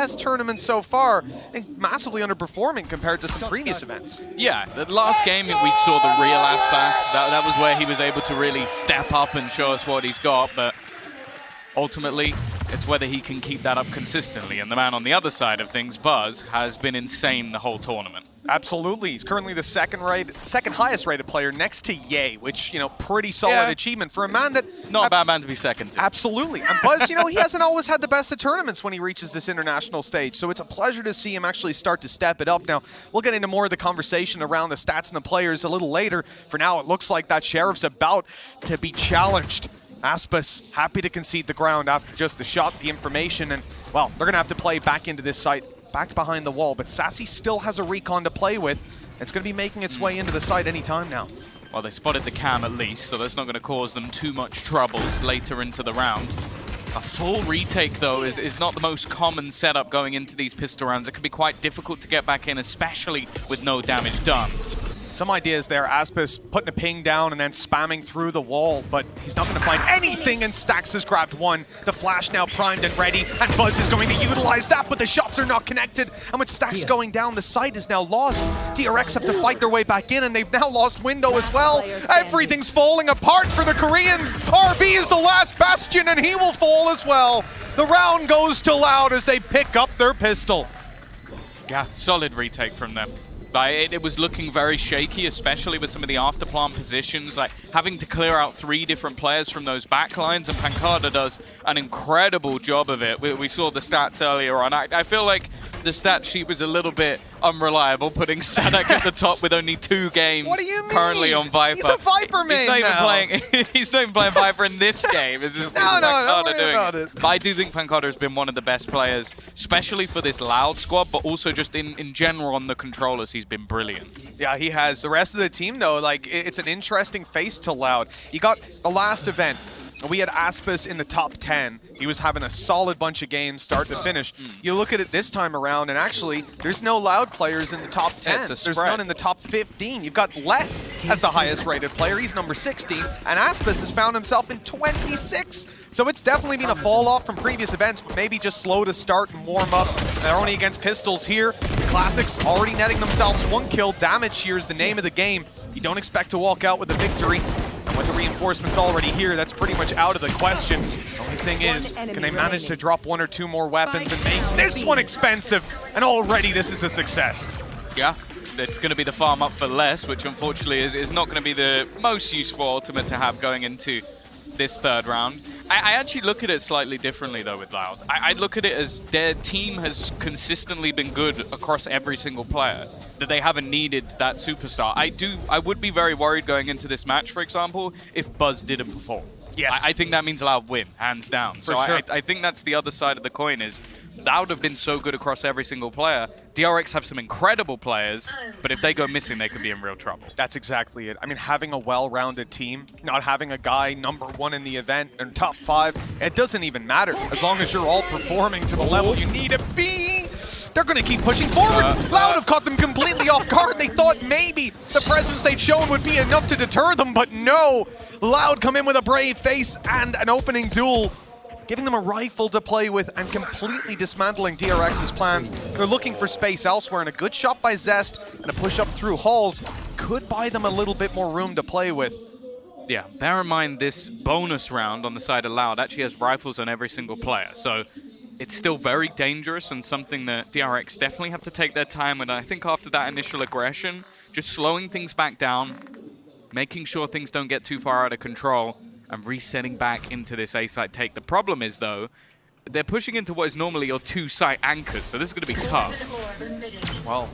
best tournament so far, and massively underperforming compared to some previous events. Yeah, the last game we saw the real Aspas. That was where he was able to really step up and show us what he's got, but ultimately, it's whether he can keep that up consistently. And the man on the other side of things, Buzz, has been insane the whole tournament. Absolutely. He's currently the second highest rated player next to Ye, which, you know, pretty solid achievement for a man that... Not a bad man to be second to. Absolutely. And Buzz, you know, he hasn't always had the best of tournaments when he reaches this international stage, so it's a pleasure to see him actually start to step it up. Now, we'll get into more of the conversation around the stats and the players a little later. For now, it looks like that Sheriff's about to be challenged. Aspas happy to concede the ground after just the shot, the information, and, well, they're going to have to play back into this site, back behind the wall. But Sassy still has a recon to play with. It's going to be making its way into the site any time now. Well, they spotted the cam at least, so that's not going to cause them too much troubles later into the round. A full retake, though, is not the most common setup going into these pistol rounds. It can be quite difficult to get back in, especially with no damage done. Some ideas there. Aspas putting a ping down and then spamming through the wall, but he's not going to find anything, and Stax has grabbed one. The flash now primed and ready, and Buzz is going to utilize that, but the shots are not connected. And with Stax going down, the site is now lost. DRX have to fight their way back in, and they've now lost window as well. Everything's falling apart for the Koreans. RB is the last bastion, and he will fall as well. The round goes to Loud as they pick up their pistol. Yeah, solid retake from them. It was looking very shaky, especially with some of the afterplant positions, like having to clear out 3 different players from those backlines, and Pancada does an incredible job of it. We saw the stats earlier on. I feel like the stat sheet was a little bit unreliable, putting Sadak at the top with only 2 games currently on Viper. He's a Viper main He's not even playing Viper in this game. It's just don't worry about it. But I do think Pancada has been one of the best players, especially for this Loud squad, but also just in general on the controllers. He's been brilliant. Yeah, he has. The rest of the team, though, like, it's an interesting face to Loud. You got the last event. We had Aspas in the top 10. He was having a solid bunch of games start to finish. You look at it this time around, and actually, there's no Loud players in the top 10. There's none in the top 15. You've got Les as the highest rated player. He's number 16, and Aspas has found himself in 26. So it's definitely been a fall off from previous events, but maybe just slow to start and warm up. They're only against pistols here. Classics already netting themselves 1 kill. Damage here is the name of the game. You don't expect to walk out with a victory. And with the reinforcements already here, that's pretty much out of the question. The only thing is, can they manage to drop 1 or 2 more weapons and make this one expensive? And already this is a success. Yeah, it's going to be the farm up for less, which unfortunately is not going to be the most useful ultimate to have going into this 3rd round. I actually look at it slightly differently, though, with Loud. I look at it as their team has consistently been good across every single player, that they haven't needed that superstar. I would be very worried going into this match, for example, if Buzz didn't perform. Yes. I think that means Loud win, hands down. For sure. I think that's the other side of the coin is Loud have been so good across every single player. DRX have some incredible players, but if they go missing, they could be in real trouble. That's exactly it. I mean, having a well-rounded team, not having a guy #1 in the event and top 5, it doesn't even matter. As long as you're all performing to the level you need to be, they're going to keep pushing forward. Loud have caught them completely off guard. They thought maybe the presence they'd shown would be enough to deter them, but no. Loud come in with a brave face and an opening duel, giving them a rifle to play with and completely dismantling DRX's plans. They're looking for space elsewhere, and a good shot by Zest and a push up through halls could buy them a little bit more room to play with. Yeah, bear in mind this bonus round on the side of Loud actually has rifles on every single player, so it's still very dangerous and something that DRX definitely have to take their time with. I think after that initial aggression, just slowing things back down, making sure things don't get too far out of control, and resetting back into this A-site take. The problem is, though, they're pushing into what is normally your 2-site anchors, so this is going to be tough. Well,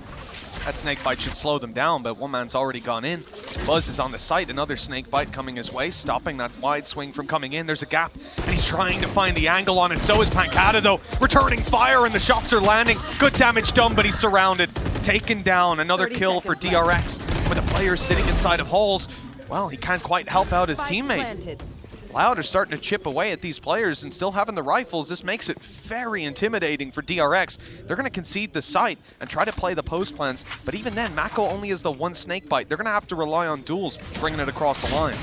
that snake bite should slow them down, but one man's already gone in. Buzz is on the site, another snake bite coming his way, stopping that wide swing from coming in. There's a gap, and he's trying to find the angle on it. So is Pancada, though, returning fire, and the shots are landing. Good damage done, but he's surrounded. Taken down, another kill for DRX. With the players sitting inside of halls, well, he can't quite help out his teammate. Loud are starting to chip away at these players and still having the rifles. This makes it very intimidating for DRX. They're going to concede the site and try to play the post plans, but even then, Mako only has the 1 snake bite. They're going to have to rely on duels, bringing it across the line.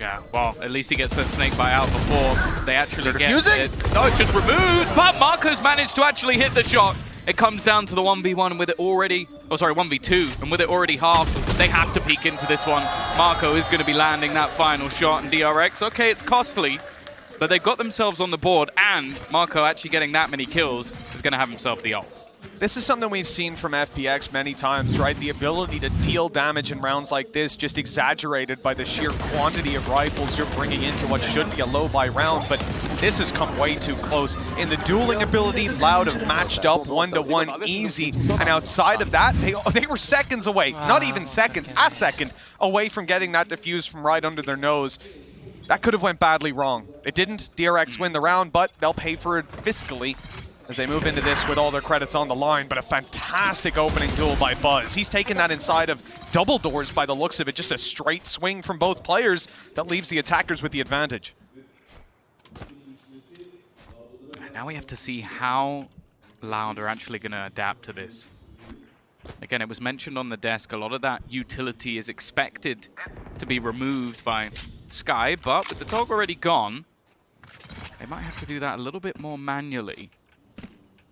Yeah, well, at least he gets the snake bite out before they actually get defusing? it. No, it's just removed, but Marco's managed to actually hit the shot. It comes down to the 1v1 with it already, oh sorry, 1v2, and with it already halved, they have to peek into this one. Marco is going to be landing that final shot, and DRX, okay, it's costly, but they've got themselves on the board, and Marco actually getting that many kills is going to have himself the ult. This is something we've seen from FPX many times, right? The ability to deal damage in rounds like this, just exaggerated by the sheer quantity of rifles you're bringing into what should be a low-buy round, but this has come way too close. In the dueling ability, Loud have matched up 1-to-1 easy, and outside of that, they were seconds away, not even seconds, a second away from getting that defuse from right under their nose. That could have went badly wrong. It didn't. DRX win the round, but they'll pay for it fiscally as they move into this with all their credits on the line. But a fantastic opening duel by Buzz. He's taken that inside of double doors by the looks of it. Just a straight swing from both players that leaves the attackers with the advantage. And now we have to see how Loud are actually going to adapt to this. Again, it was mentioned on the desk, a lot of that utility is expected to be removed by Sky, but with the dog already gone, they might have to do that a little bit more manually.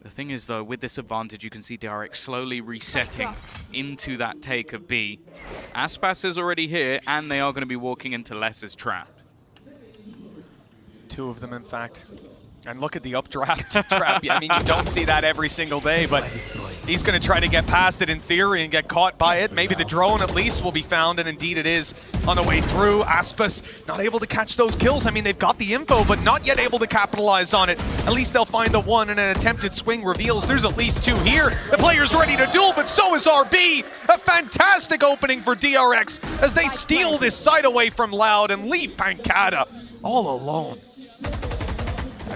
The thing is, though, with this advantage, you can see DRX slowly resetting into that take of B. Aspas is already here, and they are going to be walking into Less's trap. Two of them, in fact. And look at the updraft trap. I mean, you don't see that every single day, but he's going to try to get past it in theory and get caught by it. Maybe the drone at least will be found, and indeed it is on the way through. Aspas not able to catch those kills. I mean, they've got the info, but not yet able to capitalize on it. At least they'll find the one, and an attempted swing reveals there's at least two here. The player's ready to duel, but so is RB. A fantastic opening for DRX as they steal this side away from Loud and leave Pancada all alone.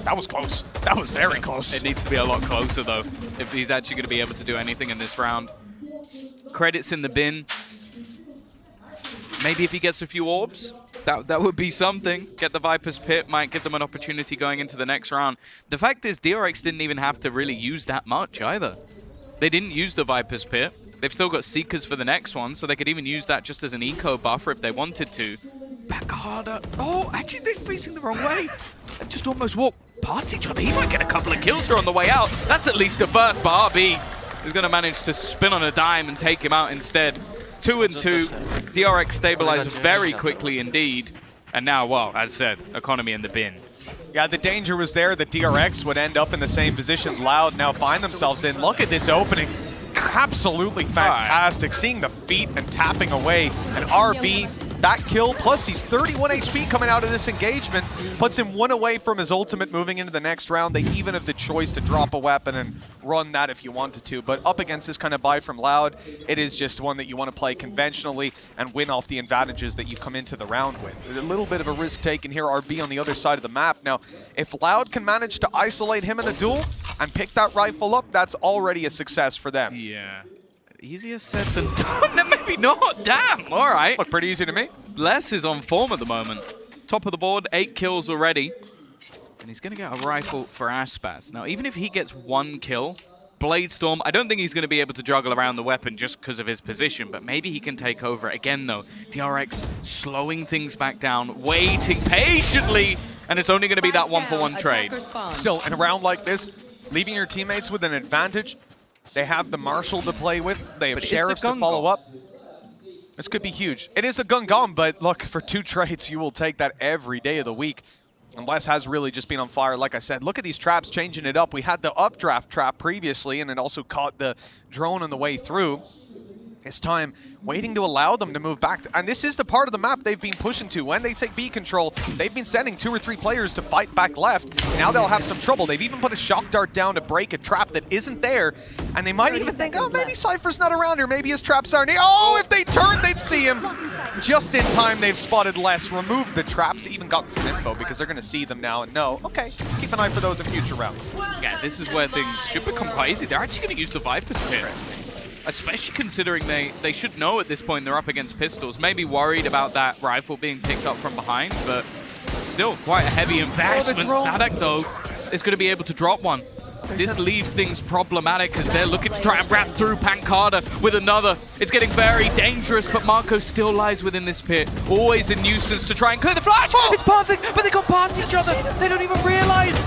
That was close. That was very close. It needs to be a lot closer, though, if he's actually going to be able to do anything in this round. Credits in the bin. Maybe if he gets a few orbs, that would be something. Get the Viper's Pit, might give them an opportunity going into the next round. The fact is, DRX didn't even have to really use that much either. They didn't use the Viper's Pit. They've still got Seekers for the next one, so they could even use that just as an eco buffer if they wanted to. Back harder. Oh, actually, they're facing the wrong way. They've just almost walked past each other. He might get a couple of kills here on the way out. That's at least a first, but RB is going to manage to spin on a dime and take him out instead. 2 and 2. DRX stabilizes very quickly indeed. And now, well, as I said, economy in the bin. Yeah, the danger was there that DRX would end up in the same position Loud now find themselves in. Look at this opening. Absolutely fantastic. Right. Seeing the feet and tapping away. And RB, that kill, plus he's 31 HP coming out of this engagement, puts him one away from his ultimate moving into the next round. They even have the choice to drop a weapon and run that if you wanted to. But up against this kind of buy from Loud, it is just one that you want to play conventionally and win off the advantages that you come into the round with. A little bit of a risk taken here, RB on the other side of the map. Now, if Loud can manage to isolate him in a duel and pick that rifle up, that's already a success for them. Yeah. Easier said than done. No, maybe not. Damn. All right. Look pretty easy to me. Les is on form at the moment. Top of the board, 8 kills already. And he's going to get a rifle for Aspas. Now, even if he gets 1 kill, Bladestorm, I don't think he's going to be able to juggle around the weapon just because of his position, but maybe he can take over it again, though. DRX slowing things back down, waiting patiently, and it's only going to be that 1-for-1 trade. Still, in a round like this, leaving your teammates with an advantage. They have the Marshal to play with. They have Sheriffs to follow up. This could be huge. It is a gun, but look, for 2 trades, you will take that every day of the week. And Les has really just been on fire, like I said. Look at these traps changing it up. We had the updraft trap previously, and it also caught the drone on the way through. This time, waiting to allow them to move back. And this is the part of the map they've been pushing to. When they take B control, they've been sending 2 or 3 players to fight back left. Now they'll have some trouble. They've even put a shock dart down to break a trap that isn't there. And they might even think, oh, maybe Cypher's not around here. Maybe his traps aren't here. Oh, if they turned, they'd see him. Just in time, they've spotted Les, removed the traps, even gotten some info because they're going to see them now and know, okay, keep an eye for those in future rounds. Yeah, this is where things should become quite easy. They're actually going to use the Viper's Pit. Especially considering they should know at this point they're up against pistols. Maybe worried about that rifle being picked up from behind, but still quite a heavy investment. Sadak, though, is going to be able to drop one. this leaves things problematic as they're looking to try and wrap through Pancada with another. It's getting very dangerous, but Marco still lies within this pit. Always a nuisance to try and clear the flash. It's perfect, but they got past each other. They don't even realize.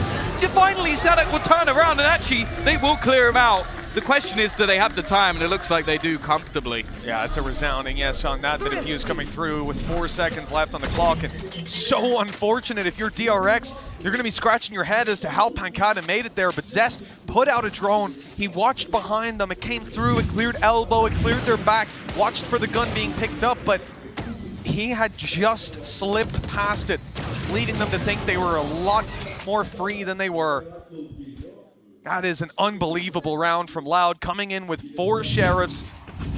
Finally, Sadek will turn around and actually, they will clear him out. The question is, do they have the time? And it looks like they do comfortably. Yeah, it's a resounding yes on that. The defuse coming through with 4 seconds left on the clock. And so unfortunate. If you're DRX, you're going to be scratching your head as to how Pancada made it there. But Zest put out a drone. He watched behind them. It came through. It cleared elbow. It cleared their back. Watched for the gun being picked up. But he had just slipped past it, leading them to think they were a lot more free than they were. That is an unbelievable round from Loud, coming in with 4 Sheriffs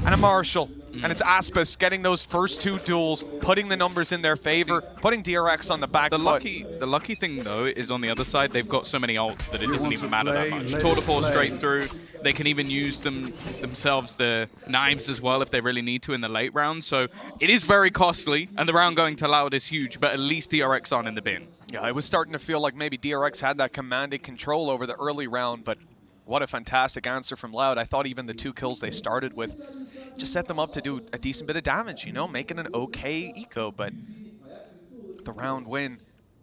and a Marshal. And it's Aspis getting those first 2 duels, putting the numbers in their favor, putting DRX on the back foot. The lucky thing, though, is on the other side, they've got so many ults that it doesn't even matter that much. Tour de force straight through. They can even use themselves, the knives as well, if they really need to in the late round. So it is very costly, and the round going to Loud is huge, but at least DRX aren't in the bin. Yeah, it was starting to feel like maybe DRX had that commanded control over the early round, but what a fantastic answer from Loud. I thought even the 2 kills they started with just set them up to do a decent bit of damage, you know, making an okay eco. But the round win,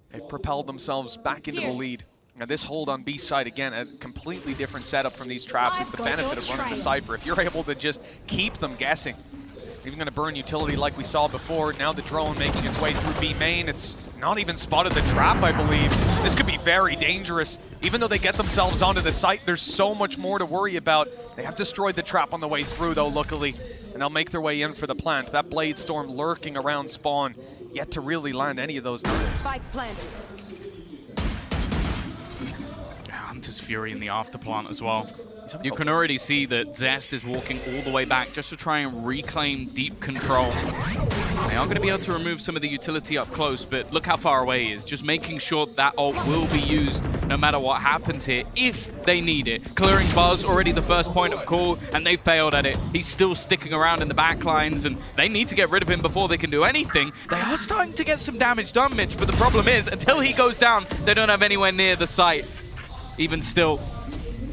they've propelled themselves back into the lead. Now this hold on B side, again, a completely different setup from these traps. It's the benefit of running the Cypher. If you're able to just keep them guessing, even going to burn utility like we saw before. Now the drone making its way through B main. It's not even spotted the trap, I believe. This could be very dangerous. Even though they get themselves onto the site, there's so much more to worry about. They have destroyed the trap on the way through, though, luckily. And they'll make their way in for the plant. That Blade Storm lurking around spawn, yet to really land any of those knives. Hunter's Fury in the after plant as well. You can already see that Zest is walking all the way back just to try and reclaim deep control. They are going to be able to remove some of the utility up close, but look how far away he is. Just making sure that ult will be used no matter what happens here, if they need it. Clearing Buzz, already the first point of call, and they failed at it. He's still sticking around in the back lines, and they need to get rid of him before they can do anything. They are starting to get some damage done, Mitch, but the problem is, until he goes down, they don't have anywhere near the site. Even still,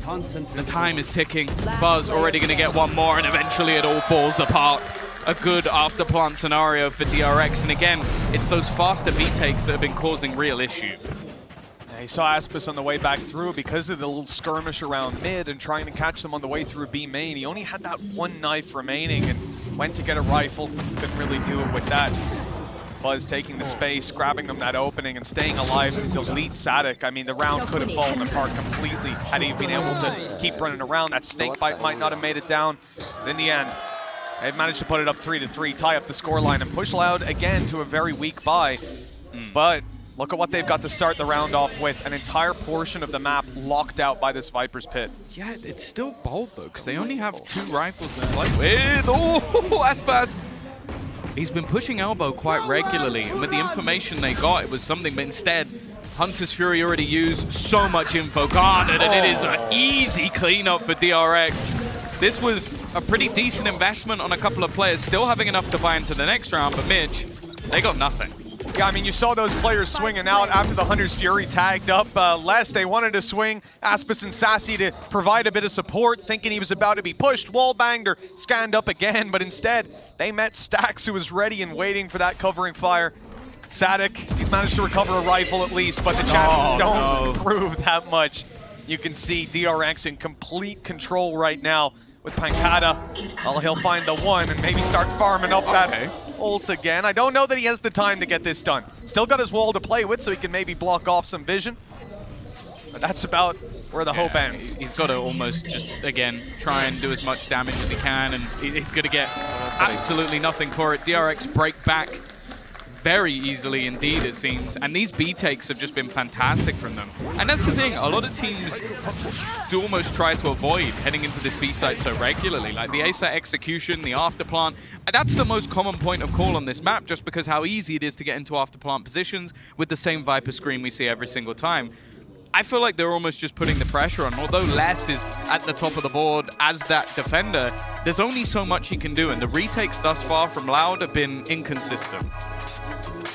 the time is ticking. Buzz already going to get one more, and eventually it all falls apart. A good after plant scenario for DRX, and again, it's those faster B takes that have been causing real issue. He saw Aspis on the way back through because of the little skirmish around mid and trying to catch them on the way through B main. He only had that 1 knife remaining and went to get a rifle. Couldn't really do it with that. Buzz taking the space, grabbing them that opening and staying alive to delete Sadek. I mean, the round could have fallen apart completely had he been able to keep running around. That snake bite might not have made it down. But in the end, they've managed to put it up 3-3, tie up the scoreline, and push Loud again to a very weak bye. But look at what they've got to start the round off with. An entire portion of the map locked out by this Viper's Pit. Yeah, it's still bold, though, because they only have 2 rifles to play with. Oh, Aspas! He's been pushing elbow quite regularly, and with the information they got, it was something, but instead, Hunter's Fury already used so much info guarded, and it is an easy cleanup for DRX. This was a pretty decent investment on a couple of players, still having enough to buy into the next round, but Mitch, they got nothing. Yeah, I mean, you saw those players swinging out after the Hunter's Fury tagged up less. They wanted to swing Aspis and Sassy to provide a bit of support, thinking he was about to be pushed, wall-banged, or scanned up again. But instead, they met Stax, who was ready and waiting for that covering fire. Sadek, he's managed to recover a rifle at least, but the chances don't improve that much. You can see DRX in complete control right now with Pancada. Well, he'll find the 1 and maybe start farming up that ult again. I don't know that he has the time to get this done. Still got his wall to play with, so he can maybe block off some vision. But that's about where the hope ends. He's got to almost just, again, try and do as much damage as he can, and he's going to get absolutely nothing for it. DRX break back very easily indeed, it seems. And these B takes have just been fantastic from them. And that's the thing, a lot of teams do almost try to avoid heading into this B site so regularly. Like the A site execution, the after plant, that's the most common point of call on this map, just because how easy it is to get into after plant positions with the same Viper screen we see every single time. I feel like they're almost just putting the pressure on. Although Les is at the top of the board as that defender, there's only so much he can do, and the retakes thus far from Loud have been inconsistent.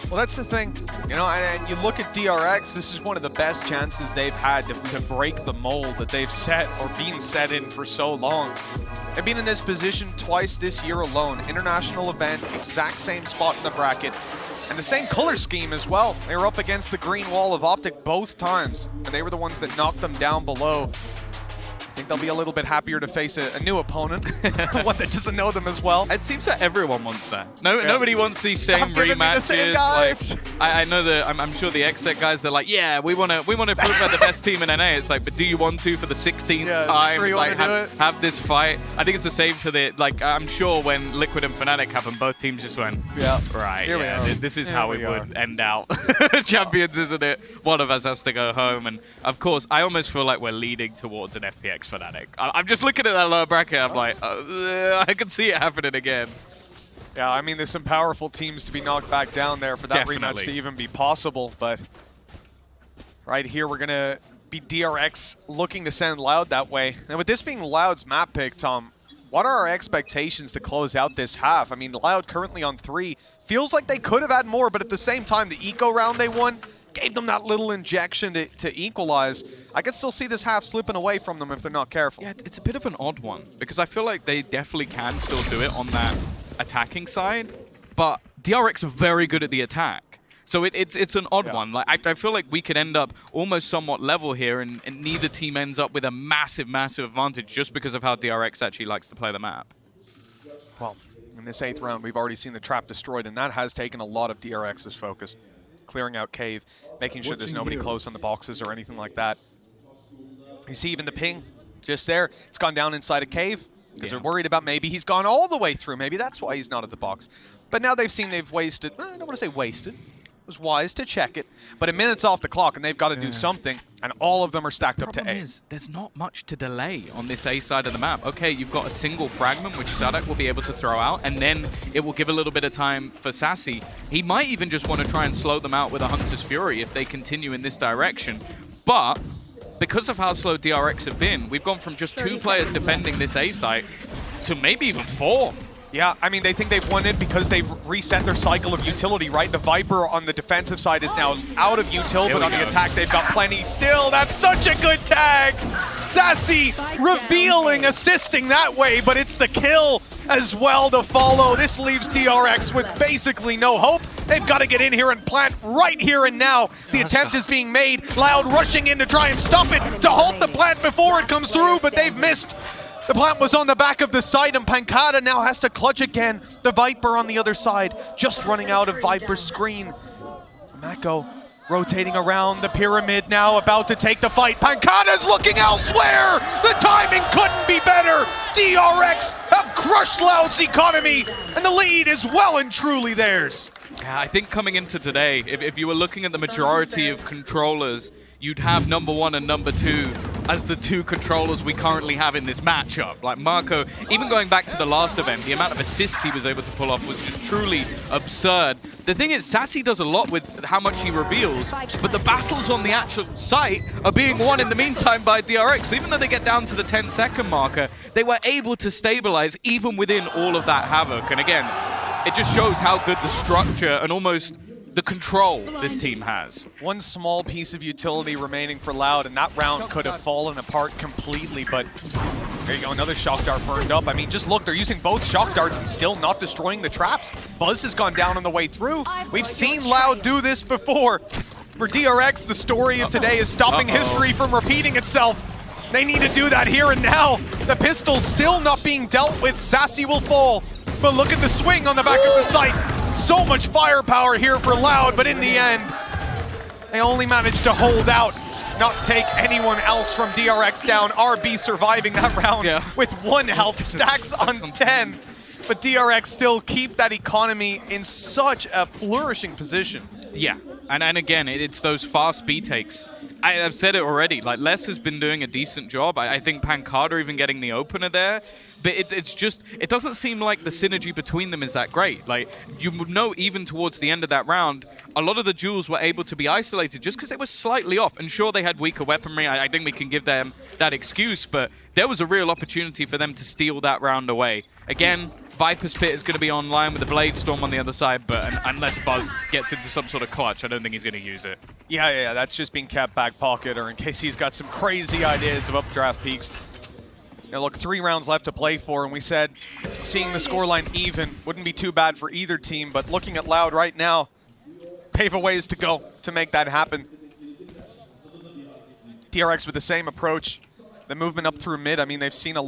Well, that's the thing, you know, and you look at DRX, this is one of the best chances they've had to break the mold that they've set or been set in for so long. They've been in this position twice this year alone. International event, exact same spot in the bracket, and the same color scheme as well. They were up against the green wall of Optic both times, and they were the ones that knocked them down below. I think they'll be a little bit happier to face a new opponent, one that doesn't know them as well. It seems that everyone wants that. Nobody wants these same rematches. The same guys. Like, I know that I'm sure the XSET guys, they're like, yeah, we want to prove we're the best team in NA. It's like, but do you want to for the 16th time? Like, have this fight? I think it's the same for the, like, I'm sure when Liquid and Fnatic happened, both teams just went, right, this is how it would end out. Champions, isn't it? One of us has to go home. And of course, I almost feel like we're leading towards an FPX Fnatic. I'm just looking at that lower bracket, I'm like, I can see it happening again. Yeah, I mean, there's some powerful teams to be knocked back down there for that rematch to even be possible, but right here we're going to be DRX looking to send Loud that way. And with this being Loud's map pick, Tom, what are our expectations to close out this half? I mean, Loud currently on 3. Feels like they could have had more, but at the same time, the eco round they won gave them that little injection to equalize. I could still see this half slipping away from them if they're not careful. Yeah, it's a bit of an odd one, because I feel like they definitely can still do it on that attacking side, but DRX are very good at the attack. So it's an odd one. Like I feel like we could end up almost somewhat level here, and neither team ends up with a massive, massive advantage just because of how DRX actually likes to play the map. Well, in this 8th round, we've already seen the trap destroyed, and that has taken a lot of DRX's focus. Clearing out cave, making sure there's nobody close on the boxes or anything like that. You see even the ping just there. It's gone down inside a cave because they're worried about maybe he's gone all the way through. Maybe that's why he's not at the box. But now they've seen they've wasted, I don't want to say wasted. It was wise to check it. But a minute's off the clock and they've got to do something. And all of them are stacked up to A. The problem is, there's not much to delay on this A side of the map. Okay, you've got a single fragment, which Sadak will be able to throw out, and then it will give a little bit of time for Sassy. He might even just want to try and slow them out with a Hunter's Fury if they continue in this direction. But because of how slow DRX have been, we've gone from just 2 players defending this A site to maybe even 4. Yeah, I mean, they think they've won it because they've reset their cycle of utility, right? The Viper on the defensive side is now out of util, but on the attack, they've got plenty still. That's such a good tag! Sassy revealing, assisting that way, but it's the kill as well to follow. This leaves DRX with basically no hope. They've got to get in here and plant right here and now. The attempt is being made. Loud rushing in to try and stop it, to halt the plant before it comes through, but they've missed. The plant was on the back of the site, and Pancada now has to clutch again. The Viper on the other side, just running out of Viper's screen. Mako rotating around the pyramid now, about to take the fight. Pancada's looking elsewhere! The timing couldn't be better! DRX have crushed Loud's economy, and the lead is well and truly theirs. Yeah, I think coming into today, if you were looking at the majority of controllers, you'd have number 1 and number 2 as the 2 controllers we currently have in this matchup. Like Marco, even going back to the last event, the amount of assists he was able to pull off was just truly absurd. The thing is, Sassy does a lot with how much he reveals, but the battles on the actual site are being won in the meantime by DRX. So even though they get down to the 10-second marker, they were able to stabilize even within all of that havoc. And again, it just shows how good the structure and almost the control this team has. One small piece of utility remaining for Loud, and that round could have fallen apart completely, but there you go, another shock dart burned up. I mean, just look, they're using both shock darts and still not destroying the traps. Buzz has gone down on the way through. We've seen Loud do this before. For DRX, the story of today is stopping history from repeating itself. They need to do that here and now. The pistol still not being dealt with. Sassy will fall, but look at the swing on the back of the site. So much firepower here for Loud, but in the end, they only managed to hold out, not take anyone else from DRX down. RB surviving that round with 1 health, stacks on 10. But DRX still keep that economy in such a flourishing position. Yeah, and again, it's those fast B takes. I've said it already, like Les has been doing a decent job. I think Pancada even getting the opener there. But it's just, it doesn't seem like the synergy between them is that great. Like, you would know even towards the end of that round, a lot of the duels were able to be isolated just because they were slightly off. And sure, they had weaker weaponry. I think we can give them that excuse, but there was a real opportunity for them to steal that round away. Again, Viper's Pit is going to be online with the Blade Storm on the other side, but unless Buzz gets into some sort of clutch, I don't think he's going to use it. Yeah, that's just being kept back pocket, or in case he's got some crazy ideas of updraft peaks. Now look, 3 rounds left to play for, and we said seeing the scoreline even wouldn't be too bad for either team, but looking at Loud right now, they have a ways to go to make that happen. DRX with the same approach, the movement up through mid, I mean, they've seen a lot.